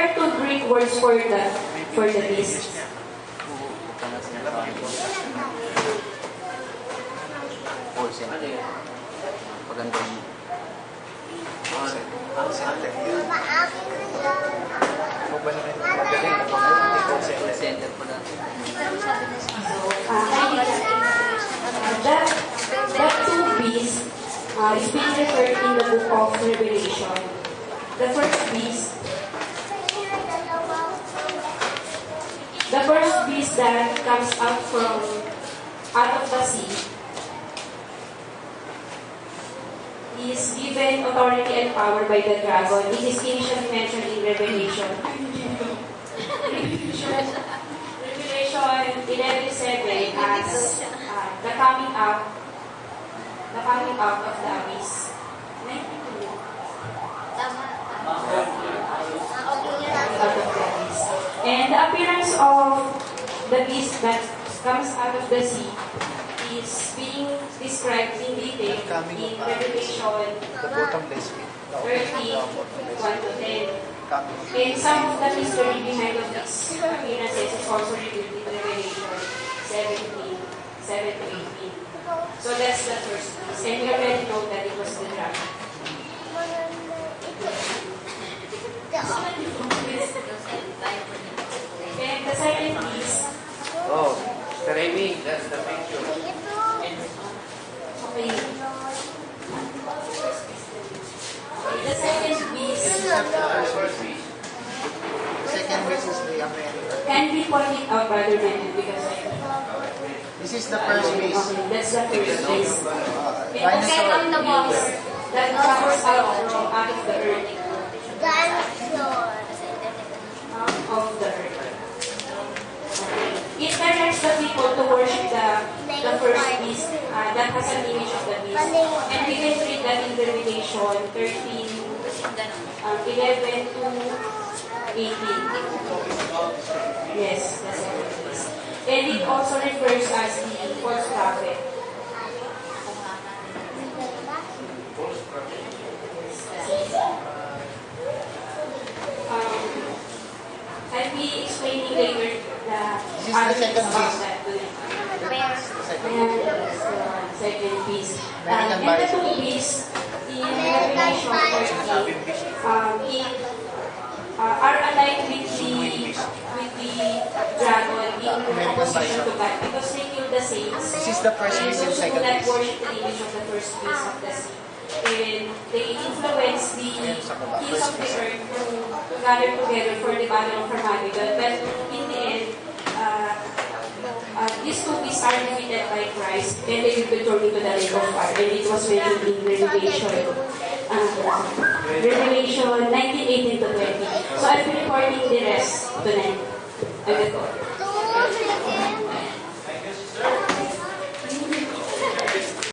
are two Greek words for the beast. That two beasts is being referred in the book of Revelation. The first beast that comes out of the sea is given authority and power by the dragon. It is initially mentioned in Revelation 11:7 as the coming out of the abyss. And the appearance of the beast that comes out of the sea is being described in detail in Revelation 13:1-10. And some of the history behind of these appearances is also revealed in Revelation 17:7-18. So that's the first beast. And we already know that it was the dragon. And the second beast. Oh, Remy, that's the picture. Okay. The second beast. Second beast is the American. Can we point it out, Brother Bennett, because This is the first beast. okay, that's the first beast. And the Dinosaur. second beast that comes out of the earth. Of the earth. It directs the people to worship the first beast that has an image of the beast. And we can read that in Revelation 13:11-18. Yes, the second beast. And it also refers as the false prophet. I'll be explaining later the This is the second beast. And second beast. American And the bison. two beasts in Revelation 13 are alike with the dragon in opposition to God because they kill the saints. This is the first beast and those who second do not beast. worship the image of the first beast of the sea. And they influence the kings of the earth to gather together for the battle of Armageddon. But in the end, these two beasts are defeated by Christ and they will be thrown into the lake of fire. And it was mentioned in Revelation 19:18-20. So I'll be recording the rest tonight. I will go.